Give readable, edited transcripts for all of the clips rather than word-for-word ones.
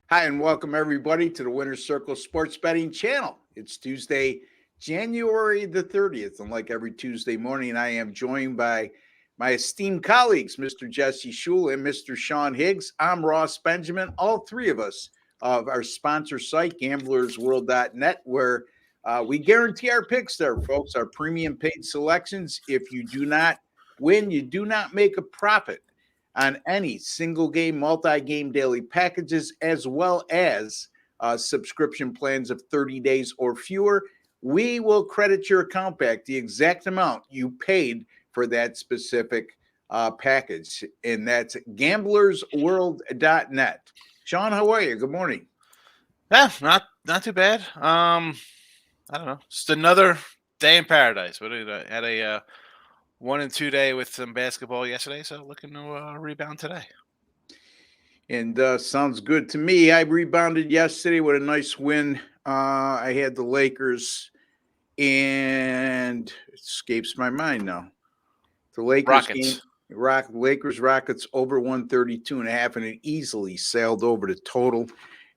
Hi, and welcome everybody to the Winner's Circle Sports Betting Channel. It's Tuesday, January the 30th. And like every Tuesday morning, I am joined by my esteemed colleagues, Mr. Jesse Schule and Mr. Sean Higgs. I'm Ross Benjamin, all three of us of our sponsor site, gamblersworld.net, where we guarantee our picks there, folks, our premium paid selections. If you do not win, you do not make a profit on any single game, multi-game daily packages, as well as subscription plans of 30 days or fewer. We will credit your account back the exact amount you paid for that specific package. And that's gamblersworld.net. Sean, how are you? Good morning. Yeah, not too bad. I don't know, just another day in paradise. What did I had a 1 and 2 day with some basketball yesterday, so looking to rebound today. And sounds good to me. I rebounded yesterday with a nice win. I had the Lakers, and it escapes my mind now. The Lakers game, Rockets. Lakers Rockets over 132.5, and it easily sailed over the total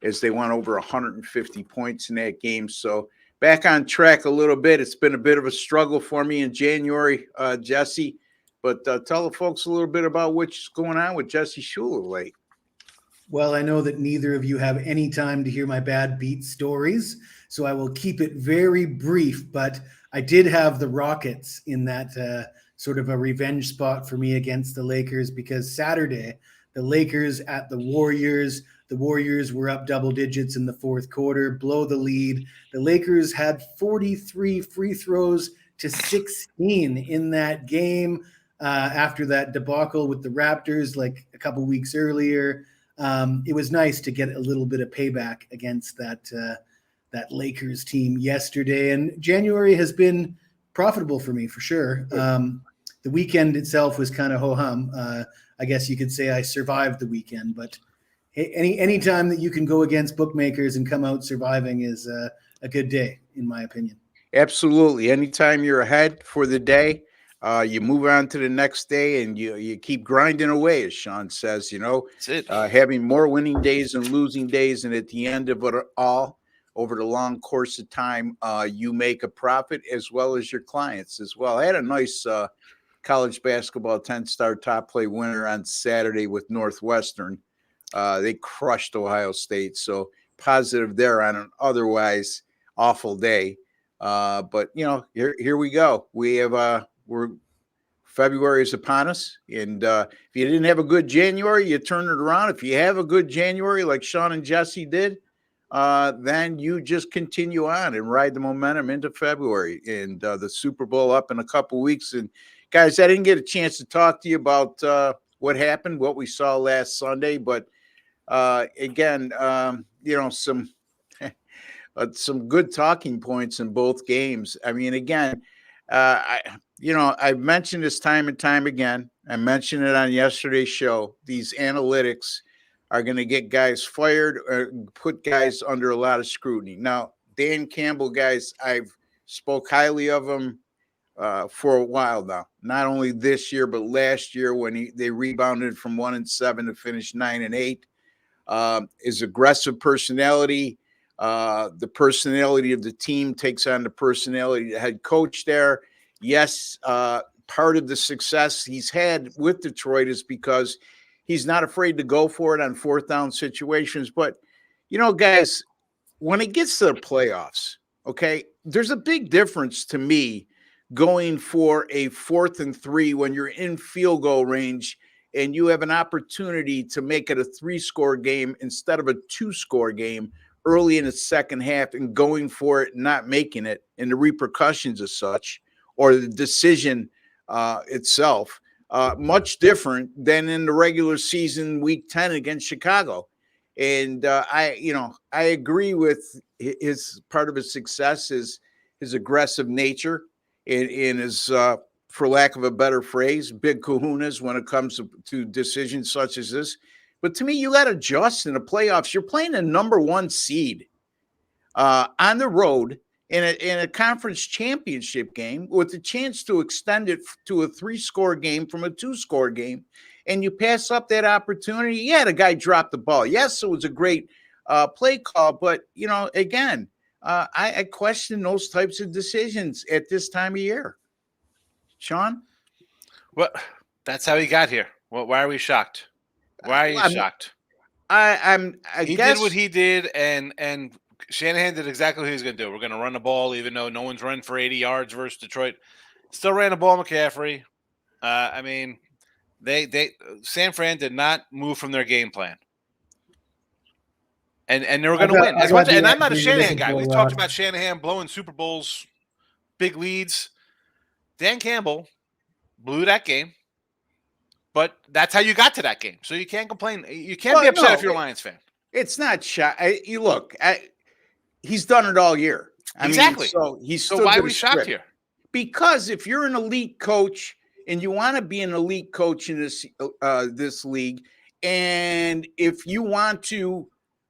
as they went over 150 points in that game. So back on track a little bit. It's been a bit of a struggle for me in January, Jesse. But tell the folks a little bit about what's going on with Jesse Schule late. Well, I know that neither of you have any time to hear my bad beat stories, so I will keep it very brief. But I did have the Rockets in that sort of a revenge spot for me against the Lakers, because Saturday, the Lakers at the Warriors were up double digits in the fourth quarter, blow the lead. The Lakers had 43 free throws to 16 in that game after that debacle with the Raptors like a couple weeks earlier. It was nice to get a little bit of payback against that Lakers team yesterday. And January has been profitable for me for sure. The weekend itself was kind of ho-hum. I guess you could say I survived the weekend, but any time that you can go against bookmakers and come out surviving is a good day, in my opinion. Absolutely. Anytime you're ahead for the day, you move on to the next day, and you keep grinding away, as Sean says. That's it. Having more winning days than losing days, and at the end of it all, over the long course of time, you make a profit as well as your clients as well. I had a nice college basketball 10-star top play winner on Saturday with Northwestern. They crushed Ohio State, so positive there on an otherwise awful day. But here we go. We have February is upon us, and if you didn't have a good January, you turn it around. If you have a good January, like Sean and Jesse did, then you just continue on and ride the momentum into February. And the Super Bowl up in a couple weeks. And guys, I didn't get a chance to talk to you about what happened, what we saw last Sunday, but again, some good talking points in both games. I mean, again, I've mentioned this time and time again. I mentioned it on yesterday's show. These analytics are going to get guys fired or put guys under a lot of scrutiny. Now, Dan Campbell, guys, I've spoke highly of him for a while now. Not only this year, but last year when they rebounded from 1-7 to finish 9-8. His aggressive personality. The personality of the team takes on the personality of the head coach there. Yes, part of the success he's had with Detroit is because he's not afraid to go for it on fourth down situations. But, guys, when it gets to the playoffs, okay, there's a big difference to me going for a 4th and 3 when you're in field goal range and you have an opportunity to make it a 3-score game instead of a 2-score game early in the second half, and going for it and not making it, and the repercussions of such, or the decision itself, much different than in the regular season week 10 against Chicago. And I agree with his part of his success is his aggressive nature in his, for lack of a better phrase, big kahunas when it comes to decisions such as this. But to me, you got to adjust in the playoffs. You're playing a number 1 seed on the road in a conference championship game with the chance to extend it to a 3-score game from a 2-score game, and you pass up that opportunity. Yeah, the guy dropped the ball. Yes, it was a great play call. But, again, I question those types of decisions at this time of year. Sean? Well, that's how he got here. Well, why are we shocked? Why are you shocked? I He guess did what he did, and Shanahan did exactly what he was going to do. We're going to run the ball, even though no one's running for 80 yards versus Detroit. Still ran the ball, McCaffrey. I mean, they San Fran did not move from their game plan, and they were going to win. And I'm not a Shanahan guy. We talked about Shanahan blowing Super Bowls, big leads. Dan Campbell blew that game. But that's how you got to that game. So you can't complain. You can't be upset if you're a Lions fan. It's not you look, he's done it all year. Exactly. So he's still why are we shocked here? Because if you're an elite coach and you want to be an elite coach in this league, and if you want to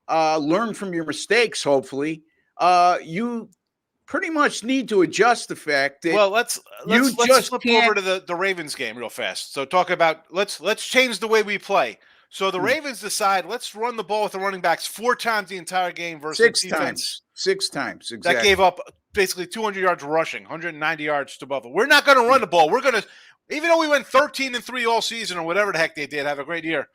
learn from your mistakes, hopefully, you pretty much need to adjust the fact that let's flip over to the Ravens game real fast. So talk about let's change the way we play. So the Ravens decide let's run the ball with the running backs 4 times the entire game versus defense. 6 times. Exactly. That gave up basically 200 yards rushing, 190 yards to Buffalo. We're not going to run the ball. We're going to, even though we went 13-3 all season or whatever the heck they did, have a great year.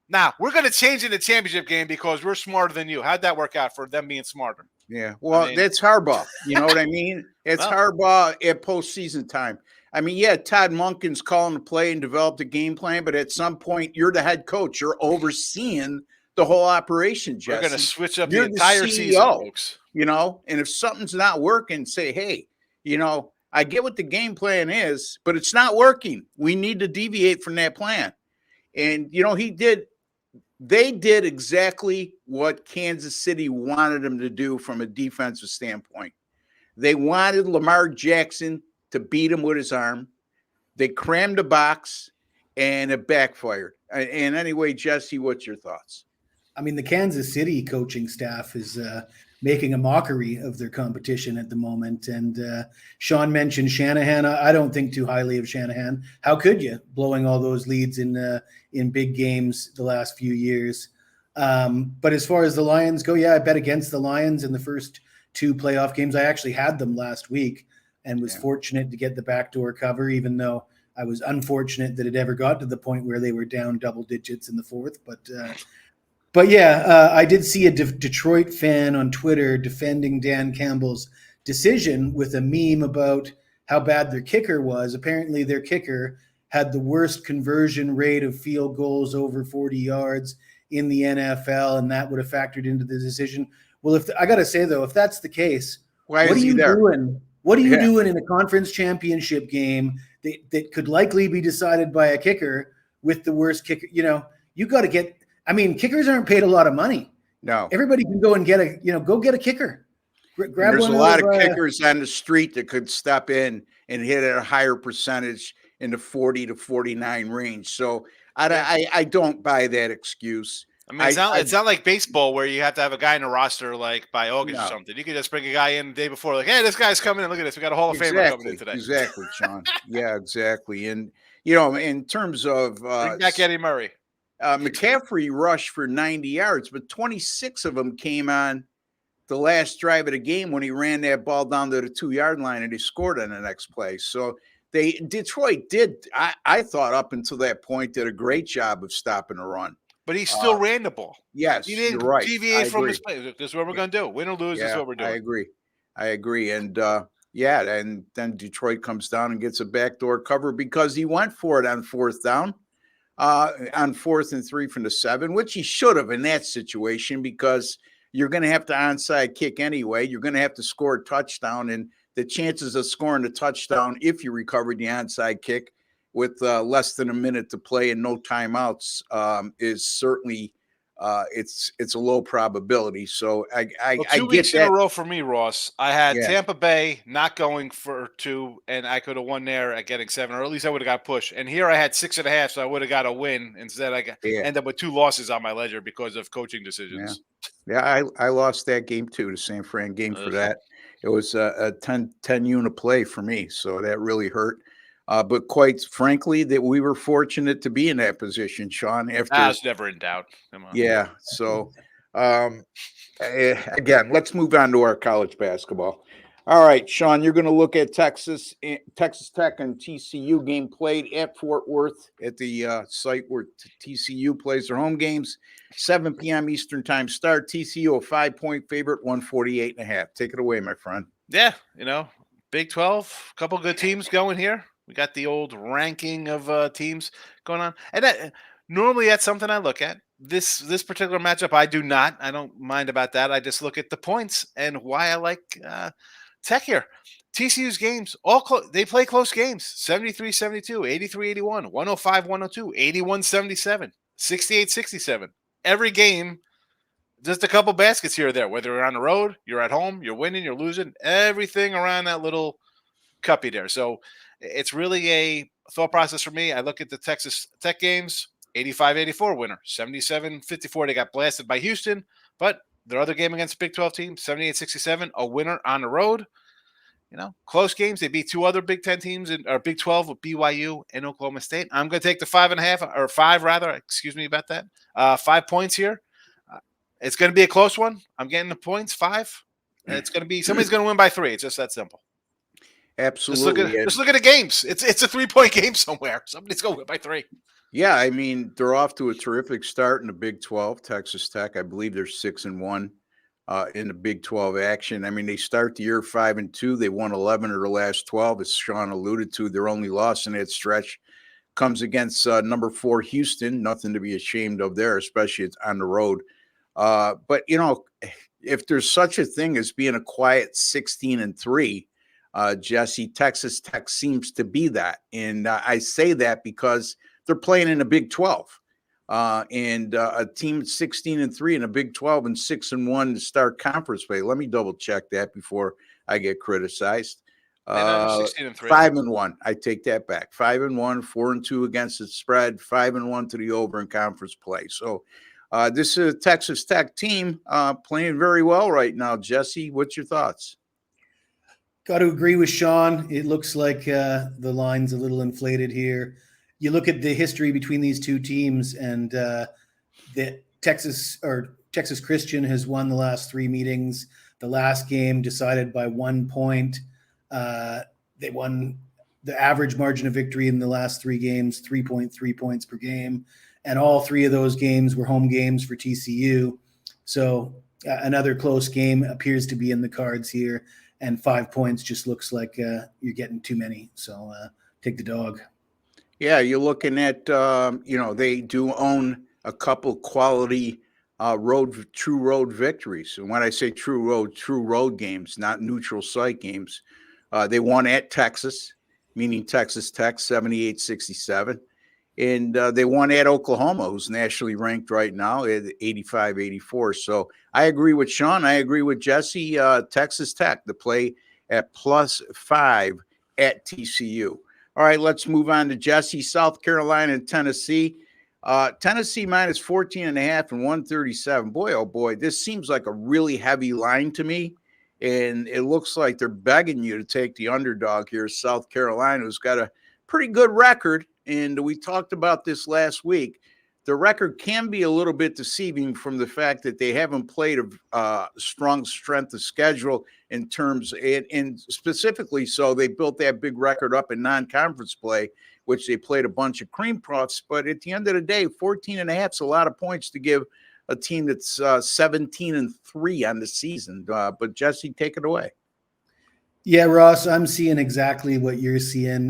Now we're going to change in the championship game because we're smarter than you. How'd that work out for them being smarter? Yeah, well, that's Harbaugh. You know what I mean? It's Harbaugh at postseason time. I mean, yeah, Todd Monken's calling the play and developed a game plan, but at some point, you're the head coach. You're overseeing the whole operation, Jesse. We're going to switch up the entire season, folks. And if something's not working, say, hey, I get what the game plan is, but it's not working. We need to deviate from that plan. And, they did exactly what Kansas City wanted them to do from a defensive standpoint. They wanted Lamar Jackson to beat him with his arm. They crammed the box, and it backfired. And anyway, Jesse, what's your thoughts? I mean, the Kansas City coaching staff is making a mockery of their competition at the moment. And Sean mentioned Shanahan. I don't think too highly of Shanahan. How could you, blowing all those leads in big games the last few years? But as far as the Lions go, I bet against the Lions in the first 2 playoff games. I actually had them last week and was fortunate to get the backdoor cover, even though I was unfortunate that it ever got to the point where they were down double digits in the fourth. But I did see a Detroit fan on Twitter defending Dan Campbell's decision with a meme about how bad their kicker was. Apparently their kicker had the worst conversion rate of field goals over 40 yards in the NFL, and that would have factored into the decision. Well, I got to say, though, if that's the case, what are you doing? What are you doing in a conference championship game that could likely be decided by a kicker with the worst kicker? You got to get – I mean, kickers aren't paid a lot of money. No. Everybody can go and get a kicker. There's a lot of kickers on the street that could step in and hit at a higher percentage in the 40 to 49 range. So I don't buy that excuse. I mean, it's not like baseball where you have to have a guy in the roster like by August or something. You can just bring a guy in the day before, like, hey, this guy's coming in. Look at this. We got a Hall of Famer coming in today. Exactly, Sean. Yeah, exactly. And, in terms of bring back Eddie Murray. McCaffrey rushed for 90 yards, but 26 of them came on the last drive of the game when he ran that ball down to the 2-yard line and he scored on the next play. So Detroit did, I thought up until that point, did a great job of stopping the run. But he still ran the ball. Yes, he didn't deviate from his play. This is what we're going to do. Win or lose, this is what we're doing. I agree. And and then Detroit comes down and gets a backdoor cover because he went for it on 4th down. On 4th and 3 from the 7, which he should have in that situation because you're going to have to onside kick anyway. You're going to have to score a touchdown, and the chances of scoring a touchdown if you recovered the onside kick with less than a minute to play and no timeouts is certainly it's a low probability. So I get 2 weeks that. In a row for me, Ross. I had Tampa Bay not going for 2, and I could have won there at getting 7, or at least I would have got pushed. And here I had 6.5, so I would have got a win. Instead, I end up with 2 losses on my ledger because of coaching decisions. Yeah, I lost that game too, the San Fran game for that. It was a 10 unit play for me, so that really hurt. But quite frankly, that we were fortunate to be in that position, Sean. After I was never in doubt. Come on. Yeah. So, Again, let's move on to our college basketball. All right, Sean, you're going to look at Texas Tech and TCU game played at Fort Worth at the site where TCU plays their home games. 7 p.m. Eastern time start. TCU a 5-point favorite, 148.5. Take it away, my friend. Yeah, Big 12, a couple good teams going here. We got the old ranking of teams going on, and normally that's something I look at. This particular matchup, I do not. I don't mind about that. I just look at the points and why I like Tech here. TCU's games, they play close games. 73-72, 83-81, 105-102, 81-77, 68-67. Every game, just a couple baskets here or there. Whether you're on the road, you're at home, you're winning, you're losing, everything around that little cuppy there. So it's really a thought process for me. I look at the Texas Tech games, 85-84 winner, 77-54. They got blasted by Houston, but their other game against Big 12 team, 78-67, a winner on the road. Close games. They beat two other Big 10 teams or Big 12 with BYU and Oklahoma State. I'm going to take the 5.5 or 5 rather. Excuse me about that. 5 points here. It's going to be a close one. I'm getting the points, 5. It's going to be somebody's going to win by 3. It's just that simple. Absolutely. Just look at the games. It's a 3-point game somewhere. Somebody's going to win by 3. Yeah, I mean, they're off to a terrific start in the Big 12. Texas Tech, I believe they're 6-1 in the Big 12 action. I mean, they start the year 5-2. They won 11 of their last 12. As Sean alluded to, their only loss in that stretch comes against number 4 Houston. Nothing to be ashamed of there, especially on the road. But if there's such a thing as being a quiet 16-3, Jesse, Texas Tech seems to be that. And I say that because they're playing in the Big 12. And a team 16-3 in a Big 12 and 6-1 to start conference play. Let me double check that before I get criticized. 16-3. 5-1. I take that back. 5-1, 4-2 against the spread, 5-1 to the over in conference play. So this is a Texas Tech team playing very well right now. Jesse, what's your thoughts? Got to agree with Sean. It looks like the line's a little inflated here. You look at the history between these two teams, and the Texas Christian has won the last 3 meetings. The last game decided by 1 point. They won the average margin of victory in the last 3 games, 3.3 points per game. And all 3 of those games were home games for TCU. So another close game appears to be in the cards here. And 5 points just looks like you're getting too many. So take the dog. Yeah, you're looking at, they do own a couple quality true road victories. And when I say true road games, not neutral site games. They won at Texas, meaning Texas Tech, 78-67. And they won at Oklahoma, who's nationally ranked right now at 85-84. So I agree with Sean. I agree with Jesse. Texas Tech to play at +5 at TCU. All right, let's move on to Jesse. South Carolina and Tennessee. Tennessee minus 14.5 and 137. Boy, oh boy, this seems like a really heavy line to me. And it looks like they're begging you to take the underdog here, South Carolina, who's got a pretty good record. And we talked about this last week. The record can be a little bit deceiving from the fact that they haven't played a strong strength of schedule in terms, and specifically so they built that big record up in non-conference play, which they played a bunch of cream puffs. But at the end of the day, 14.5 is a lot of points to give a team that's 17-3 on the season. But Jesse, take it away. Yeah, Ross, I'm seeing exactly what you're seeing.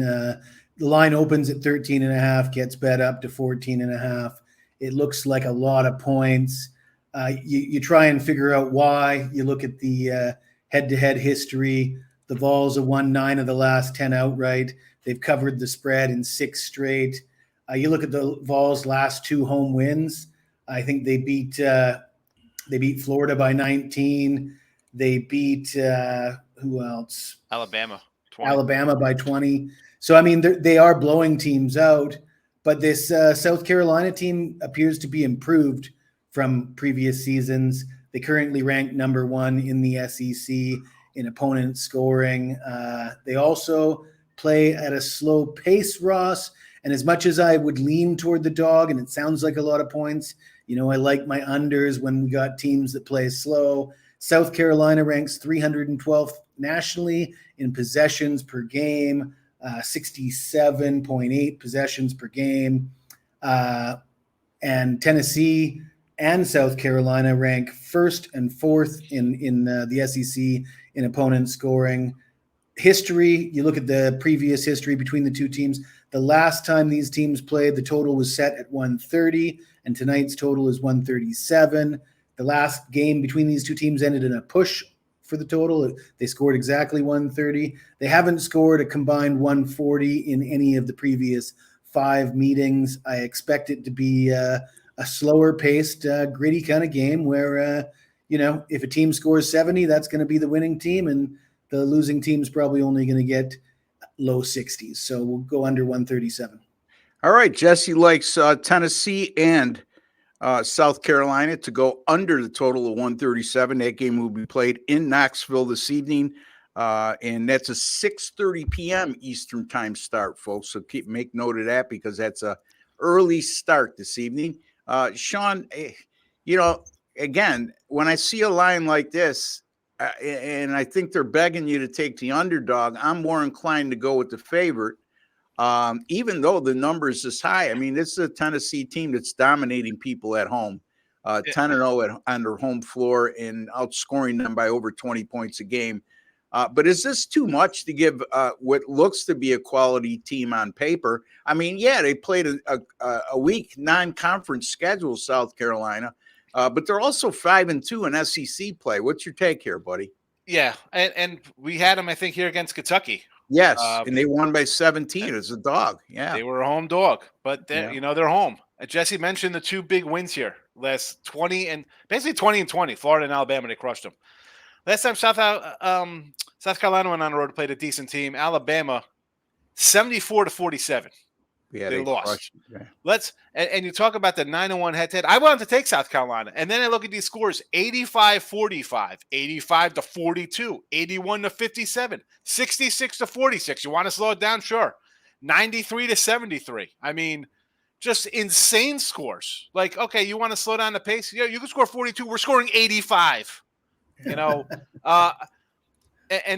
The line opens at 13.5, gets bet up to 14.5. It looks like a lot of points. You try and figure out why. You look at the head-to-head history. The Vols have won 9 of the last 10 outright. They've covered the spread in 6 straight. You look at the Vols' last 2 home wins. I think they beat Florida by 19. They beat who else? Alabama. 20. Alabama by 20. So, I mean, they are blowing teams out, but this South Carolina team appears to be improved from previous seasons. They currently rank number 1 in the SEC in opponent scoring. They also play at a slow pace, Ross. And as much as I would lean toward the dog, and it sounds like a lot of points, I like my unders when we got teams that play slow. South Carolina ranks 312th nationally in possessions per game, 67.8 possessions per game. And Tennessee and South Carolina rank first and fourth in the SEC in opponent scoring. History, you look at the previous history between the two teams. The last time these teams played, the total was set at 130, and tonight's total is 137. The last game between these two teams ended in a push for the total. They scored exactly 130. They haven't scored a combined 140 in any of the previous 5 meetings. I expect it to be a slower paced, gritty kind of game where, if a team scores 70, that's going to be the winning team, and the losing team's probably only going to get low 60s. So we'll go under 137. All right. Jesse likes Tennessee and South Carolina to go under the total of 137. That game will be played in Knoxville this evening. And that's a 6:30 p.m. Eastern time start, folks. So make note of that because that's a early start this evening. Sean, again, when I see a line like this, and I think they're begging you to take the underdog, I'm more inclined to go with the favorite, even though the number is this high. I mean, this is a Tennessee team that's dominating people at home, 10-0 on their home floor and outscoring them by over 20 points a game. But is this too much to give what looks to be a quality team on paper? I mean, yeah, they played a weak non-conference schedule, South Carolina, but they're also 5-2 in SEC play. What's your take here, buddy? Yeah, and we had them, I think, here against Kentucky. Yes, and they won by 17 as a dog. Yeah, they were a home dog, but they're home. Jesse mentioned the 2 big wins here, last 20 and 20. Florida and Alabama, they crushed them. Last time South Carolina went on the road to play a decent team, Alabama, 74-47. Yeah, they lost. Yeah. And you talk about the 9-1 head-to-head. I wanted to take South Carolina, and then I look at these scores: 85-45, 85-42, 81-57, 66-46. You want to slow it down? Sure. 93-73. I mean, just insane scores. Like, okay, you want to slow down the pace? Yeah, you can score 42. We're scoring 85. And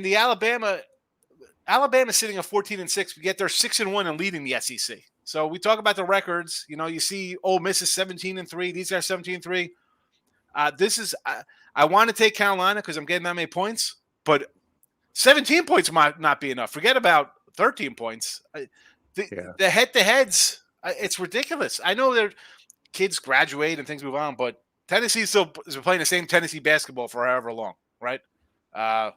the Alabama's sitting at 14-6, yet they're 6-1 and leading the SEC. So we talk about the records. You see Ole Miss is 17-3. These guys 17-3. I want to take Carolina because I'm getting that many points, but 17 points might not be enough. Forget about 13 points. The head-to-heads, it's ridiculous. I know their kids graduate and things move on, but Tennessee still is playing the same Tennessee basketball for however long, right? I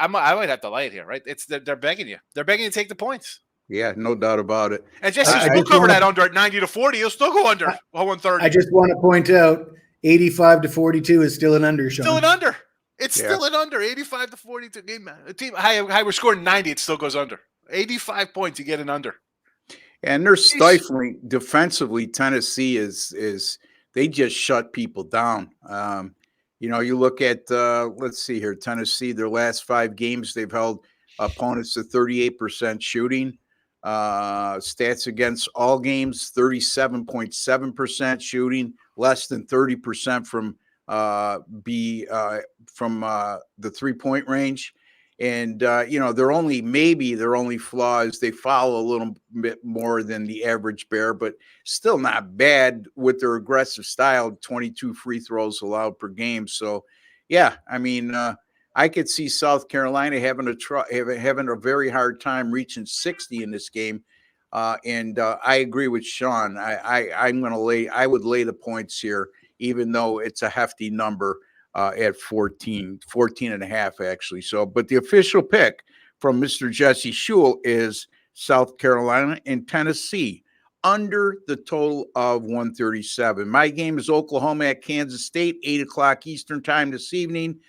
might have to lay it here, right? They're begging you. They're begging you to take the points. Yeah, no doubt about it. And Jesse still cover that under at 90-40. He'll still go under 130. I just want to point out 85-42 is still an under, Sean. Still an under. It's still an under. 85-42 game. A team high we're scoring 90. It still goes under. 85 points. You get an under. And they're stifling defensively. Tennessee is they just shut people down. You look at let's see here, Tennessee. Their last 5 games, they've held opponents to 38% shooting. Stats against all games: 37.7% shooting, less than 30% from the 3-point range. And their only flaw is they foul a little bit more than the average Bear, but still not bad with their aggressive style. 22 free throws allowed per game. So, yeah, I mean, I could see South Carolina having a very hard time reaching 60 in this game. And I agree with Sean. I would lay the points here, even though it's a hefty number. At 14 and a half, actually. So, but the official pick from Mr. Jesse Schule is South Carolina and Tennessee under the total of 137. My game is Oklahoma at Kansas State, 8:00 Eastern time this evening.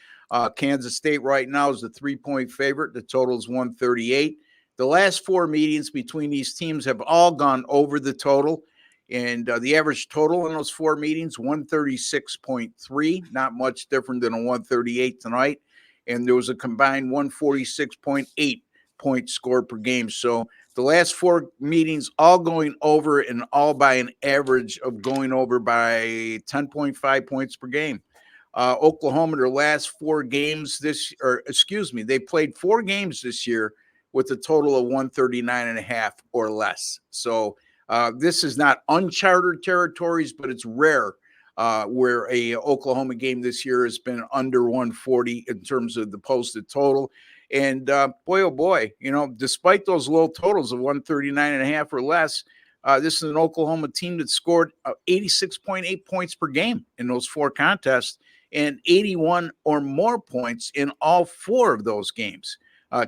Kansas State right now is the 3-point favorite. The total is 138. The last 4 meetings between these teams have all gone over the total. And the average total in those 4 meetings, 136.3, not much different than a 138 tonight. And there was a combined 146.8 points scored per game. So the last 4 meetings all going over, and all by an average of going over by 10.5 points per game. Oklahoma, their last 4 games they played 4 games this year with a total of 139.5 or less. So this is not uncharted territories, but it's rare where a Oklahoma game this year has been under 140 in terms of the posted total. And boy, oh boy, despite those low totals of 139.5 or less, this is an Oklahoma team that scored 86.8 points per game in those 4 contests and 81 or more points in all 4 of those games.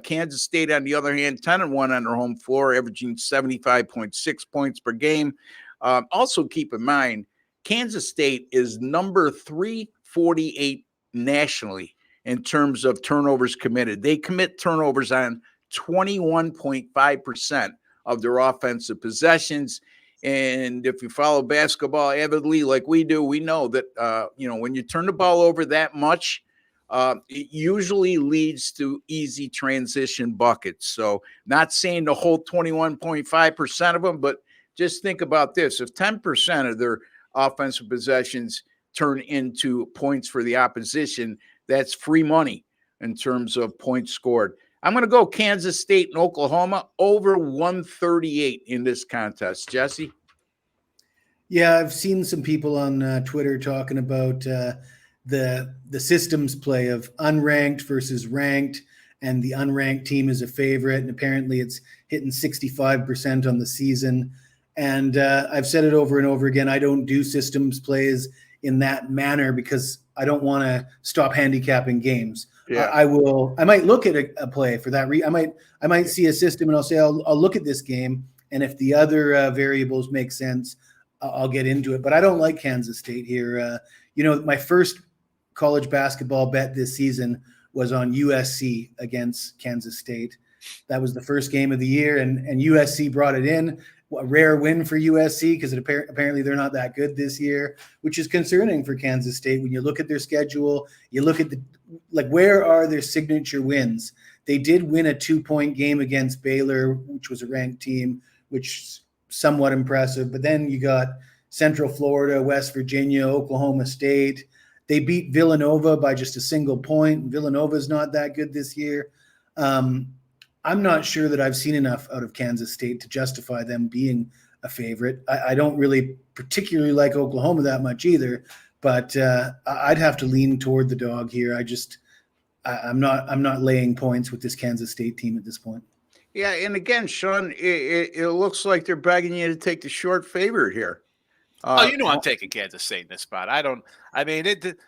Kansas State, on the other hand, 10-1 on their home floor, averaging 75.6 points per game. Also keep in mind, Kansas State is number 348 nationally in terms of turnovers committed. They commit turnovers on 21.5% of their offensive possessions. And if you follow basketball avidly like we do, we know that, when you turn the ball over that much, it usually leads to easy transition buckets. So not saying the whole 21.5% of them, but just think about this. If 10% of their offensive possessions turn into points for the opposition, that's free money in terms of points scored. I'm going to go Kansas State and Oklahoma over 138 in this contest. Jesse? Yeah, I've seen some people on Twitter talking about the systems play of unranked versus ranked, and the unranked team is a favorite, and apparently it's hitting 65% on the season. And I've said it over and over again, I don't do systems plays in that manner because I don't want to stop handicapping games. Yeah. I might look at a play for that. I might see a system and I'll say, I'll look at this game. And if the other variables make sense, I'll get into it. But I don't like Kansas State here. My first college basketball bet this season was on USC against Kansas State. That was the first game of the year, and USC brought it in. A rare win for USC because apparently they're not that good this year, which is concerning for Kansas State. When you look at their schedule, you look at where are their signature wins? They did win a 2-point game against Baylor, which was a ranked team, which is somewhat impressive. But then you got Central Florida, West Virginia, Oklahoma State. They beat Villanova by just a single point. Villanova's not that good this year. I'm not sure that I've seen enough out of Kansas State to justify them being a favorite. I don't really particularly like Oklahoma that much either, but I'd have to lean toward the dog here. I'm not laying points with this Kansas State team at this point. Yeah, and again, Sean, it looks like they're begging you to take the short favorite here. I'm taking Kansas State in this spot.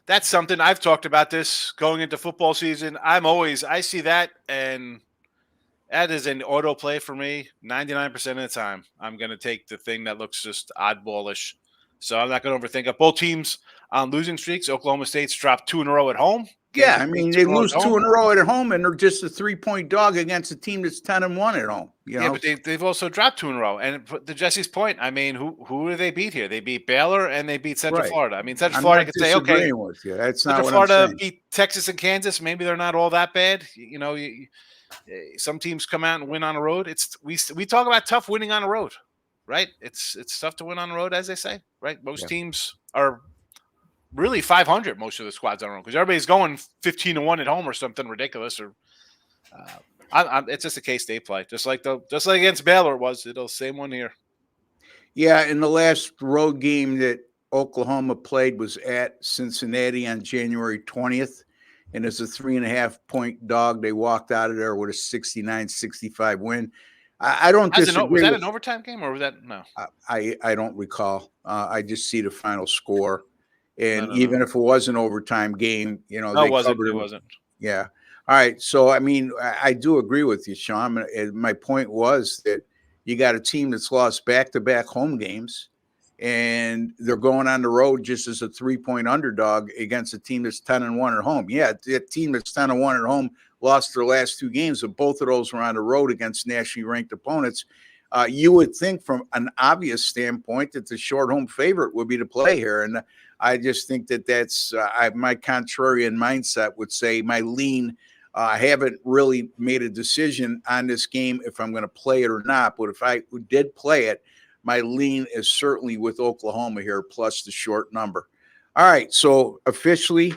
That's something I've talked about this going into football season. I see that, and that is an auto play for me 99% of the time. I'm going to take the thing that looks just oddballish. So I'm not going to overthink it. Both teams on losing streaks. Oklahoma State's dropped 2 in a row at home. Yeah, they lose 2 in a row at home, and they're just a 3-point dog against a team that's 10-1 at home. Yeah, but they've also dropped 2 in a row. And to Jesse's point, who do they beat here? They beat Baylor and they beat Central Florida. Central Florida could say, okay, with you. That's not Central what Florida I'm saying. beat Texas and Kansas. Maybe they're not all that bad. Some teams come out and win on the road. We talk about tough winning on the road, right? It's tough to win on the road, as they say, right? Most teams are really 500. Most of the squads on the road because everybody's going 15-1 at home or something ridiculous. Or it's just a KState play, just like against Baylor was. It'll same one here. Yeah, in the last road game that Oklahoma played was at Cincinnati on January 20th. And as a 3.5-point dog, they walked out of there with a 69-65 win. I don't disagree. Was that an overtime game or was that no? I don't recall. I just see the final score. And even if it was an overtime game, it wasn't. Yeah. All right. So, I do agree with you, Sean. My point was that you got a team that's lost back-to-back home games. And they're going on the road just as a 3-point underdog against a team that's 10-1 at home. Yeah, the team that's 10-1 at home lost their last 2 games, but both of those were on the road against nationally ranked opponents. You would think from an obvious standpoint that the short home favorite would be the play here. And I just think that's my contrarian mindset would say my lean I haven't really made a decision on this game if I'm going to play it or not. But if I did play it, my lean is certainly with Oklahoma here, plus the short number. All right, so officially,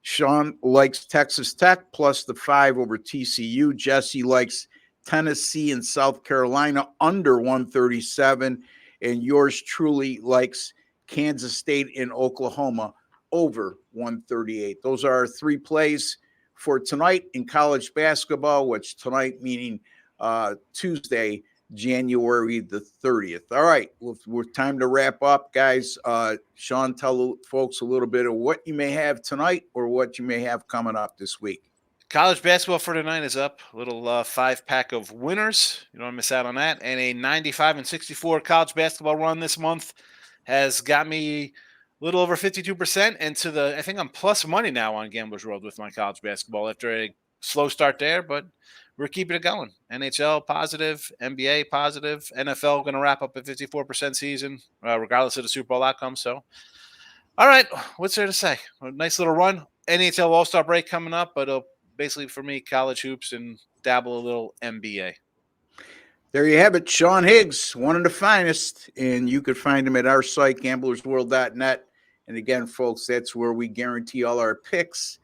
Sean likes Texas Tech plus the 5 over TCU. Jesse likes Tennessee and South Carolina under 137. And yours truly likes Kansas State and Oklahoma over 138. Those are our 3 plays for tonight in college basketball, which tonight meaning Tuesday, January the 30th. All right, we're time to wrap up, guys. Sean, tell folks a little bit of what you may have tonight or what you may have coming up this week. College basketball for tonight is up. A little 5-pack of winners. You don't want to miss out on that. And a 95-64 college basketball run this month has got me a little over 52% into the, I think I'm plus money now on Gambler's World with my college basketball after a slow start there, but we're keeping it going. NHL positive, NBA positive, NFL going to wrap up a 54% season, regardless of the Super Bowl outcome. So, all right, what's there to say? A nice little run. NHL All-Star break coming up, but basically for me, college hoops and dabble a little NBA. There you have it, Sean Higgs, one of the finest, and you could find him at our site, gamblersworld.net. And again, folks, that's where we guarantee all our picks.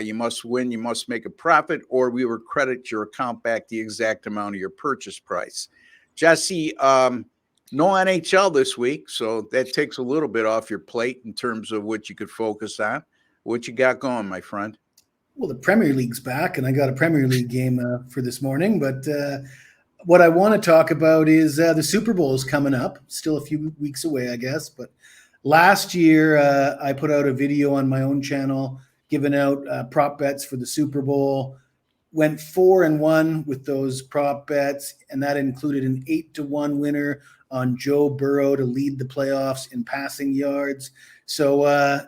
You must win, you must make a profit, or we will credit your account back the exact amount of your purchase price. Jesse, no NHL this week, so that takes a little bit off your plate in terms of what you could focus on. What you got going, my friend? Well, the Premier League's back, and I got a Premier League game for this morning. But what I want to talk about is the Super Bowl is coming up. Still a few weeks away, I guess. But last year, I put out a video on my own channel giving out prop bets for the Super Bowl. Went 4-1 with those prop bets, and that included an 8-1 winner on Joe Burrow to lead the playoffs in passing yards. So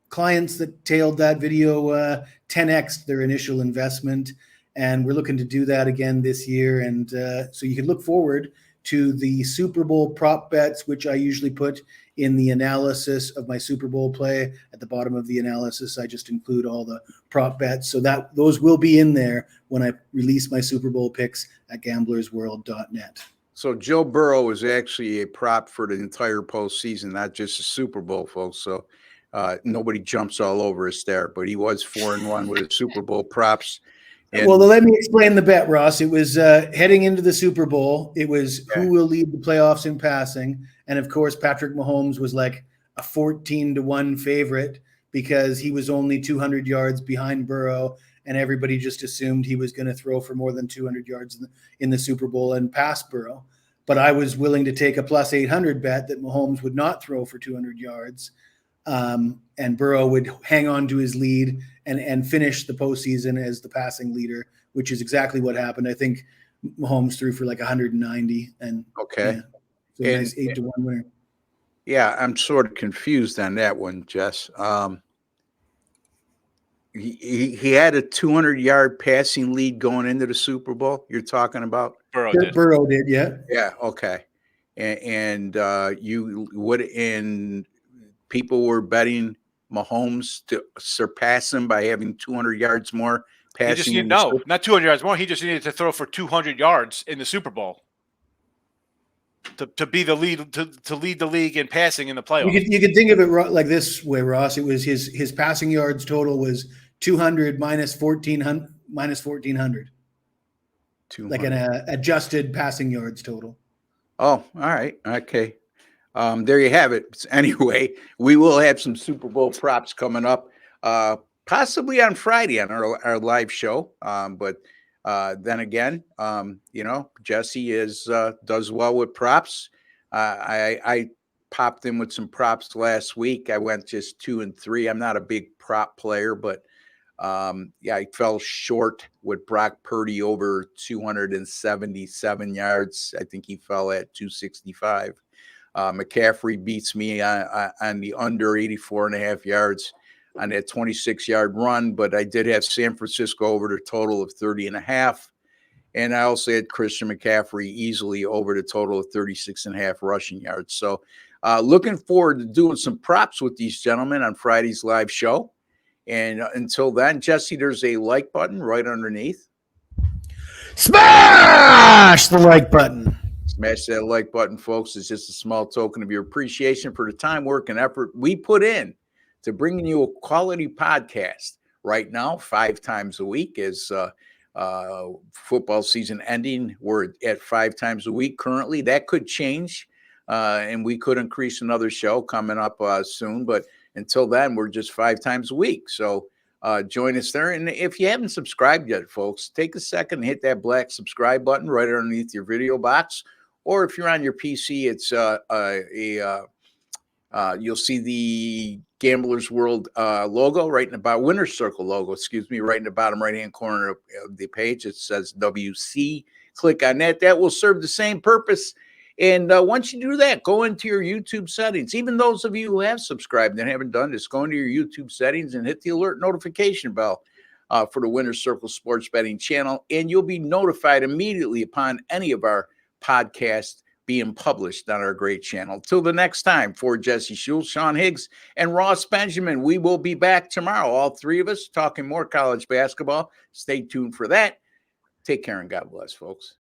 clients that tailed that video 10x their initial investment, and we're looking to do that again this year. And so you can look forward to the Super Bowl prop bets, which I usually put in the analysis of my Super Bowl play. At the bottom of the analysis, I just include all the prop bets, so that those will be in there when I release my Super Bowl picks at gamblersworld.net. So Joe Burrow is actually a prop for the entire postseason, not just the Super Bowl, folks. So nobody jumps all over us there, but he was 4-1 with his Super Bowl props. And well, let me explain the bet, Ross. It was heading into the Super Bowl. It was who will lead the playoffs in passing. And, of course, Patrick Mahomes was like a 14-1 favorite because he was only 200 yards behind Burrow, and everybody just assumed he was going to throw for more than 200 yards in the Super Bowl and pass Burrow. But I was willing to take a plus 800 bet that Mahomes would not throw for 200 yards, and Burrow would hang on to his lead and finish the postseason as the passing leader, which is exactly what happened. I think Mahomes threw for like 190. And okay. Yeah, so a nice 8-1 winner. Yeah, I'm sort of confused on that one, Jess. He had a 200-yard passing lead going into the Super Bowl. You're talking about Burrow did, yeah. Yeah, okay. And you would, and people were betting Mahomes to surpass him by having 200 yards more passing. Not 200 yards more. He just needed to throw for 200 yards in the Super Bowl to be the lead to lead the league in passing in the playoffs. You could think of it like this way, Ross. It was his passing yards total was 200 minus 1400. Like an adjusted passing yards total. Oh, all right. Okay. There you have it. Anyway, we will have some Super Bowl props coming up, possibly on Friday on our live show. But then again, Jesse does well with props. I popped in with some props last week. I went just 2 and 3. I'm not a big prop player, but I fell short with Brock Purdy over 277 yards. I think he fell at 265. McCaffrey beats me on the under 84.5 yards on that 26-yard run, but I did have San Francisco over the total of 30.5. And I also had Christian McCaffrey easily over the total of 36.5 rushing yards. So looking forward to doing some props with these gentlemen on Friday's live show. And until then, Jesse, there's a like button right underneath. Smash the like button. Smash that like button, folks. It's just a small token of your appreciation for the time, work, and effort we put in to bringing you a quality podcast right now, 5 times a week. As football season ending, we're at 5 times a week currently. That could change, and we could increase another show coming up soon. But until then, we're just 5 times a week. So join us there. And if you haven't subscribed yet, folks, take a second and hit that black subscribe button right underneath your video box. Or if you're on your PC, it's you'll see the Gamblers World logo right in the bottom, Winner's Circle logo, excuse me, right in the bottom right-hand corner of the page. It says WC. Click on that. That will serve the same purpose. And once you do that, go into your YouTube settings. Even those of you who have subscribed and haven't done this, go into your YouTube settings and hit the alert notification bell for the Winner's Circle Sports Betting channel, and you'll be notified immediately upon any of our podcasts being published on our great channel. Till the next time, for Jesse Schule, Sean Higgs, and Ross Benjamin, we will be back tomorrow, all 3 of us, talking more college basketball. Stay tuned for that. Take care and God bless, folks.